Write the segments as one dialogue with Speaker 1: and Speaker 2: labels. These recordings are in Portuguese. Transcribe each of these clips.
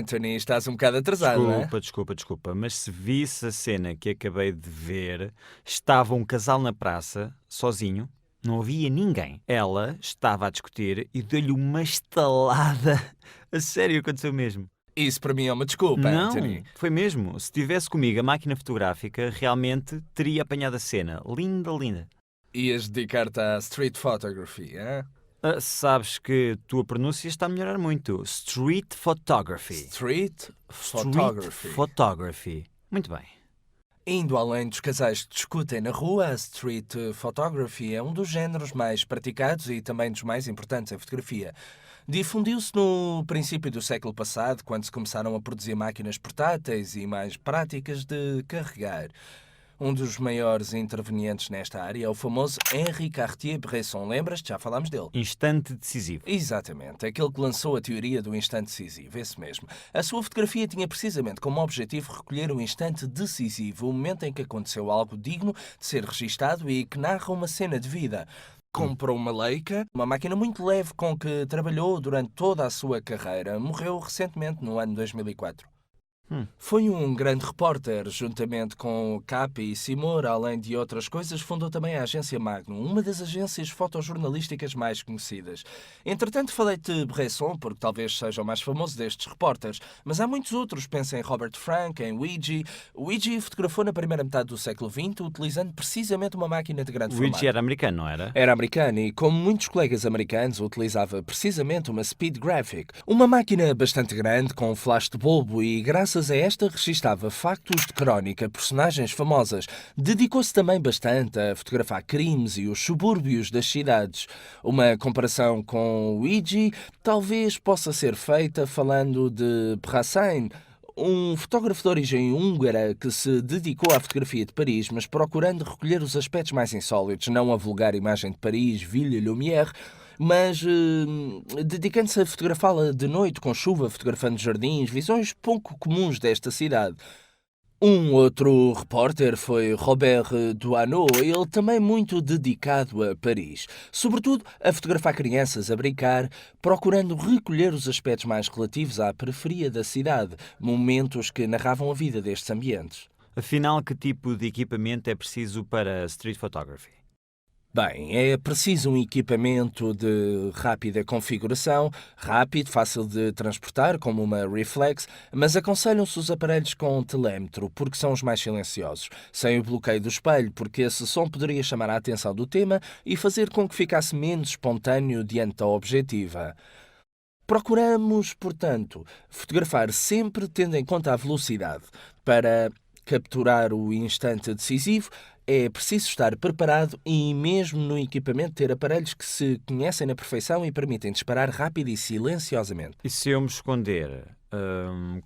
Speaker 1: Anthony, estás um bocado atrasado, não é?
Speaker 2: Desculpa, mas se visse a cena que acabei de ver, estava um casal na praça, sozinho, não havia ninguém. Ela estava a discutir e deu-lhe uma estalada. A sério, aconteceu mesmo.
Speaker 1: Isso para mim é uma desculpa, Anthony.
Speaker 2: Não, foi mesmo. Se tivesse comigo a máquina fotográfica, realmente teria apanhado a cena. Linda, linda.
Speaker 1: Ias dedicar-te à street photography, é?
Speaker 2: Sabes que a tua pronúncia está a melhorar muito. Street photography.
Speaker 1: Street photography.
Speaker 2: Street photography. Muito bem.
Speaker 1: Indo além dos casais que discutem na rua, a street photography é um dos géneros mais praticados e também dos mais importantes em fotografia. Difundiu-se no princípio do século passado, quando se começaram a produzir máquinas portáteis e mais práticas de carregar. Um dos maiores intervenientes nesta área é o famoso Henri Cartier-Bresson. Lembras-te? Já falámos dele.
Speaker 2: Instante decisivo.
Speaker 1: Exatamente, aquele que lançou a teoria do instante decisivo, esse mesmo. A sua fotografia tinha precisamente como objetivo recolher o instante decisivo, o momento em que aconteceu algo digno de ser registado e que narra uma cena de vida. Comprou uma Leica, uma máquina muito leve com que trabalhou durante toda a sua carreira. Morreu recentemente, no ano 2004. Foi um grande repórter, juntamente com Capi e Simor, além de outras coisas, fundou também a agência Magnum, uma das agências fotojornalísticas mais conhecidas. Entretanto, falei-te de Bresson, porque talvez seja o mais famoso destes repórteres, mas há muitos outros. Pensa em Robert Frank, em Weegee. Weegee fotografou na primeira metade do século XX, utilizando precisamente uma máquina de grande
Speaker 2: O
Speaker 1: formato.
Speaker 2: Luigi era americano, não era?
Speaker 1: Era americano e, como muitos colegas americanos, utilizava precisamente uma Speed Graphic, uma máquina bastante grande com um flash de bulbo e, graças a esta, registava factos de crónica, personagens famosas. Dedicou-se também bastante a fotografar crimes e os subúrbios das cidades. Uma comparação com Luigi talvez possa ser feita falando de Brassens, um fotógrafo de origem húngara que se dedicou à fotografia de Paris, mas procurando recolher os aspectos mais insólitos, não a vulgar imagem de Paris, Ville et Lumière, mas dedicando-se a fotografá-la de noite, com chuva, fotografando jardins, visões pouco comuns desta cidade. Um outro repórter foi Robert Doisneau, ele também muito dedicado a Paris. Sobretudo a fotografar crianças a brincar, procurando recolher os aspectos mais relativos à periferia da cidade, momentos que narravam a vida destes ambientes.
Speaker 2: Afinal, que tipo de equipamento é preciso para street photography?
Speaker 1: Bem, é preciso um equipamento de rápida configuração, rápido, fácil de transportar, como uma reflex, mas aconselham-se os aparelhos com telémetro, porque são os mais silenciosos, sem o bloqueio do espelho, porque esse som poderia chamar a atenção do tema e fazer com que ficasse menos espontâneo diante da objetiva. Procuramos, portanto, fotografar sempre tendo em conta a velocidade. Para capturar o instante decisivo, é preciso estar preparado e, mesmo no equipamento, ter aparelhos que se conhecem na perfeição e permitem disparar rápido e silenciosamente.
Speaker 2: E se eu me esconder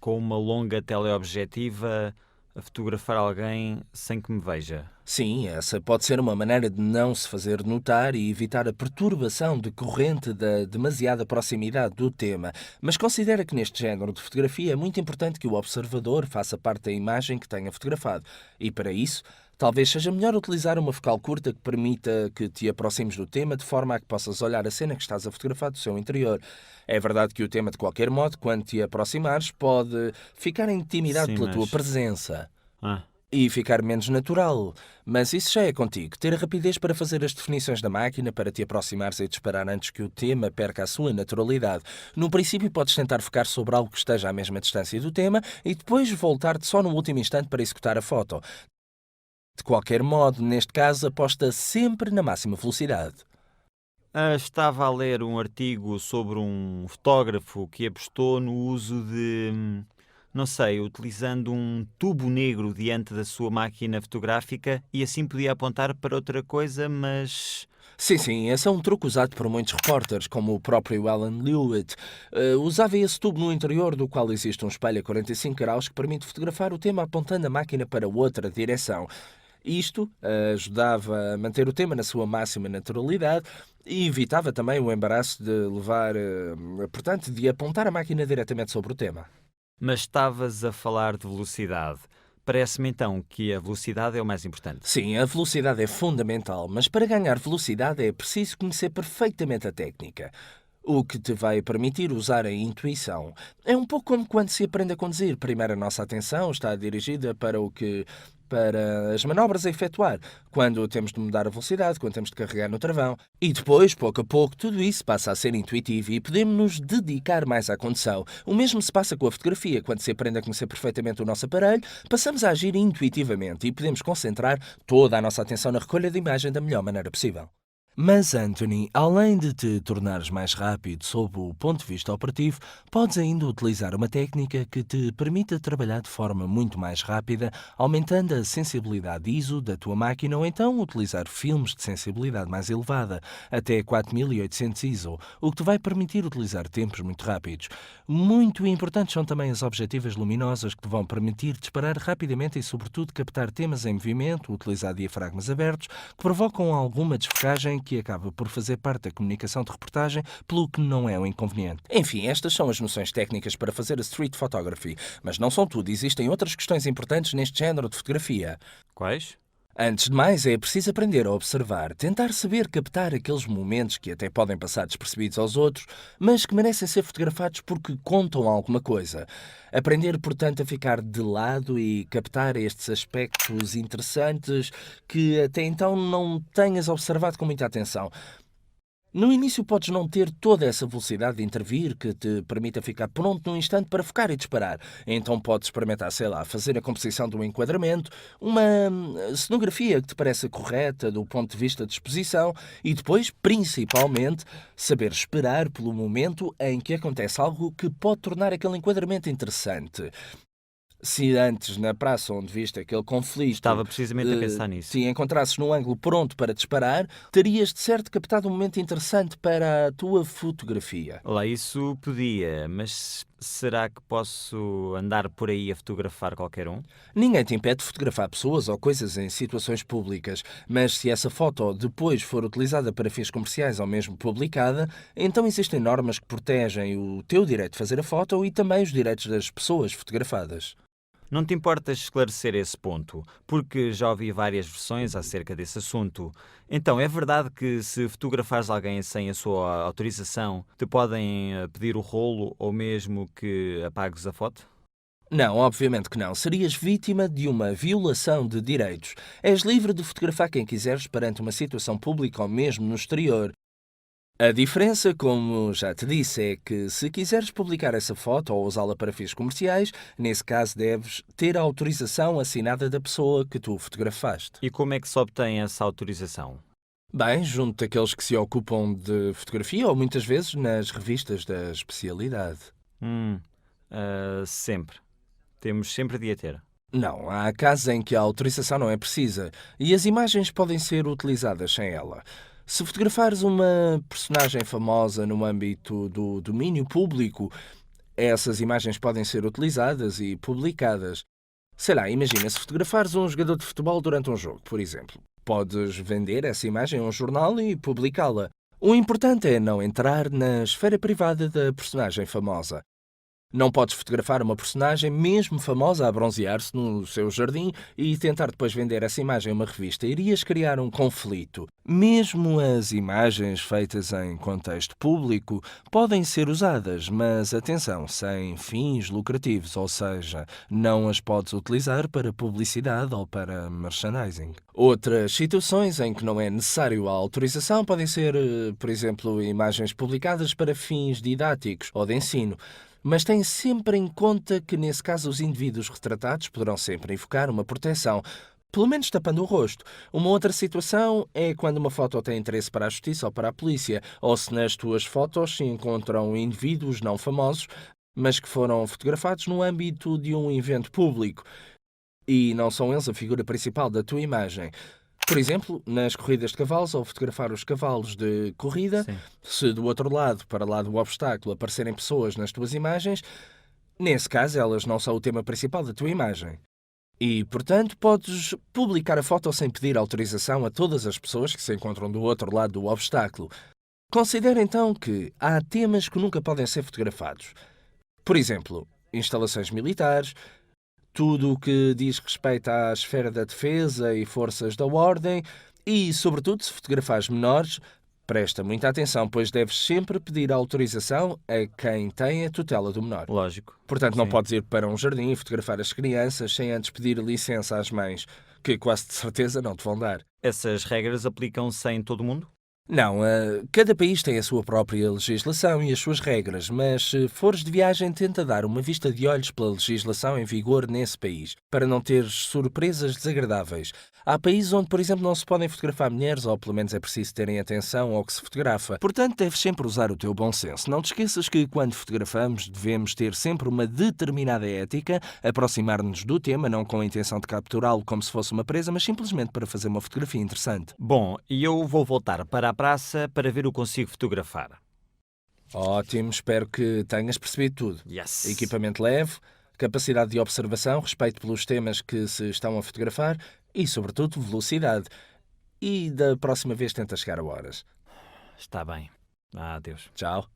Speaker 2: com uma longa teleobjetiva a fotografar alguém sem que me veja?
Speaker 1: Sim, essa pode ser uma maneira de não se fazer notar e evitar a perturbação decorrente da demasiada proximidade do tema, mas considera que neste género de fotografia é muito importante que o observador faça parte da imagem que tenha fotografado, e para isso talvez seja melhor utilizar uma focal curta que permita que te aproximes do tema de forma a que possas olhar a cena que estás a fotografar do seu interior. É verdade que o tema, de qualquer modo, quando te aproximares, pode ficar intimidado
Speaker 2: Sim,
Speaker 1: pela tua
Speaker 2: mas-
Speaker 1: presença
Speaker 2: Ah,
Speaker 1: e ficar menos natural. Mas isso já é contigo. Ter a rapidez para fazer as definições da máquina, para te aproximares e disparar antes que o tema perca a sua naturalidade. No princípio podes tentar focar sobre algo que esteja à mesma distância do tema e depois voltar-te só no último instante para executar a foto. De qualquer modo, neste caso, aposta sempre na máxima velocidade.
Speaker 2: estava a ler um artigo sobre um fotógrafo que apostou no uso de, não sei, utilizando um tubo negro diante da sua máquina fotográfica e assim podia apontar para outra coisa, mas...
Speaker 1: Sim, esse é um truque usado por muitos repórteres, como o próprio Alan Lewitt. Usava esse tubo no interior do qual existe um espelho a 45 graus que permite fotografar o tema apontando a máquina para outra direção. Isto ajudava a manter o tema na sua máxima naturalidade e evitava também o embaraço de levar, portanto, de apontar a máquina diretamente sobre o tema.
Speaker 2: Mas estavas a falar de velocidade. Parece-me então que a velocidade é o mais importante.
Speaker 1: Sim, a velocidade é fundamental, mas para ganhar velocidade é preciso conhecer perfeitamente a técnica. o que te vai permitir usar a intuição. É um pouco como quando se aprende a conduzir. Primeiro a nossa atenção está dirigida para as manobras a efetuar, quando temos de mudar a velocidade, quando temos de carregar no travão. E depois, pouco a pouco, tudo isso passa a ser intuitivo e podemos nos dedicar mais à condução. O mesmo se passa com a fotografia. Quando se aprende a conhecer perfeitamente o nosso aparelho, passamos a agir intuitivamente e podemos concentrar toda a nossa atenção na recolha de imagem da melhor maneira possível. Mas, Anthony, além de te tornares mais rápido sob o ponto de vista operativo, podes ainda utilizar uma técnica que te permita trabalhar de forma muito mais rápida, aumentando a sensibilidade ISO da tua máquina ou então utilizar filmes de sensibilidade mais elevada, até 4800 ISO, o que te vai permitir utilizar tempos muito rápidos. Muito importantes são também as objetivas luminosas que te vão permitir disparar rapidamente e, sobretudo, captar temas em movimento, utilizar diafragmas abertos, que provocam alguma desfocagem que acaba por fazer parte da comunicação de reportagem, pelo que não é um inconveniente. Enfim, estas são as noções técnicas para fazer a street photography, mas não são tudo, existem outras questões importantes neste género de fotografia.
Speaker 2: Quais?
Speaker 1: Antes de mais, é preciso aprender a observar, tentar saber captar aqueles momentos que até podem passar despercebidos aos outros, mas que merecem ser fotografados porque contam alguma coisa. Aprender, portanto, a ficar de lado e captar estes aspectos interessantes que até então não tenhas observado com muita atenção. No início podes não ter toda essa velocidade de intervir que te permita ficar pronto num instante para focar e disparar. Então podes experimentar, sei lá, fazer a composição de um enquadramento, uma cenografia que te pareça correta do ponto de vista de exposição e depois, principalmente, saber esperar pelo momento em que acontece algo que pode tornar aquele enquadramento interessante. Se antes, na praça onde viste aquele conflito,
Speaker 2: Estava precisamente a pensar nisso.
Speaker 1: te encontrasses num ângulo pronto para disparar, terias de certo captado um momento interessante para a tua fotografia.
Speaker 2: Olá, isso podia, mas será que posso andar por aí a fotografar qualquer um?
Speaker 1: Ninguém te impede de fotografar pessoas ou coisas em situações públicas, mas se essa foto depois for utilizada para fins comerciais ou mesmo publicada, então existem normas que protegem o teu direito de fazer a foto e também os direitos das pessoas fotografadas.
Speaker 2: Não te importas esclarecer esse ponto, porque já ouvi várias versões acerca desse assunto. Então, é verdade que se fotografares alguém sem a sua autorização, te podem pedir o rolo ou mesmo que apagues a foto?
Speaker 1: Não, obviamente que não. Serias vítima de uma violação de direitos. És livre de fotografar quem quiseres perante uma situação pública ou mesmo no exterior. A diferença, como já te disse, é que se quiseres publicar essa foto ou usá-la para fins comerciais, nesse caso deves ter a autorização assinada da pessoa que tu fotografaste.
Speaker 2: E como é que se obtém essa autorização?
Speaker 1: Bem, junto daqueles que se ocupam de fotografia ou muitas vezes nas revistas da especialidade.
Speaker 2: Sempre. Temos sempre de a ter.
Speaker 1: Não, há casos em que a autorização não é precisa e as imagens podem ser utilizadas sem ela. Se fotografares uma personagem famosa no âmbito do domínio público, essas imagens podem ser utilizadas e publicadas. Sei lá, imagina, se fotografares um jogador de futebol durante um jogo, por exemplo. Podes vender essa imagem a um jornal e publicá-la. O importante é não entrar na esfera privada da personagem famosa. Não podes fotografar uma personagem, mesmo famosa, a bronzear-se no seu jardim e tentar depois vender essa imagem a uma revista. Irias criar um conflito. Mesmo as imagens feitas em contexto público podem ser usadas, mas atenção, sem fins lucrativos, ou seja, não as podes utilizar para publicidade ou para merchandising. Outras situações em que não é necessário a autorização podem ser, por exemplo, imagens publicadas para fins didáticos ou de ensino. Mas tem sempre em conta que, nesse caso, os indivíduos retratados poderão sempre invocar uma proteção, pelo menos tapando o rosto. Uma outra situação é quando uma foto tem interesse para a justiça ou para a polícia, ou se nas tuas fotos se encontram indivíduos não famosos, mas que foram fotografados no âmbito de um evento público, e não são eles a figura principal da tua imagem. Por exemplo, nas corridas de cavalos, ao fotografar os cavalos de corrida,
Speaker 2: Sim.
Speaker 1: se do outro lado, para lá do obstáculo, aparecerem pessoas nas tuas imagens, nesse caso elas não são o tema principal da tua imagem. E, portanto, podes publicar a foto sem pedir autorização a todas as pessoas que se encontram do outro lado do obstáculo. Considera então que há temas que nunca podem ser fotografados. Por exemplo, instalações militares, tudo o que diz respeito à esfera da defesa e forças da ordem e, sobretudo, se fotografares menores, Presta muita atenção, pois deves sempre pedir autorização a quem tem a tutela do menor.
Speaker 2: Lógico.
Speaker 1: Portanto, não
Speaker 2: Sim.
Speaker 1: podes ir para um jardim e fotografar as crianças sem antes pedir licença às mães, que quase de certeza não te vão dar.
Speaker 2: Essas regras aplicam-se em todo o mundo?
Speaker 1: Não, cada país tem a sua própria legislação e as suas regras, mas se fores de viagem, tenta dar uma vista de olhos pela legislação em vigor nesse país, para não teres surpresas desagradáveis. Há países onde, por exemplo, não se podem fotografar mulheres, ou pelo menos é preciso terem atenção ao que se fotografa. Portanto, deves sempre usar o teu bom senso. Não te esqueças que, quando fotografamos, devemos ter sempre uma determinada ética, aproximar-nos do tema, não com a intenção de capturá-lo como se fosse uma presa, mas simplesmente para fazer uma fotografia interessante.
Speaker 2: Bom, e eu vou voltar para a praça para ver o que consigo fotografar.
Speaker 1: Ótimo, espero que tenhas percebido tudo.
Speaker 2: Yes!
Speaker 1: Equipamento leve, capacidade de observação, respeito pelos temas que se estão a fotografar e, sobretudo, velocidade. E da próxima vez tenta chegar a horas.
Speaker 2: Está bem. Adeus.
Speaker 1: Tchau.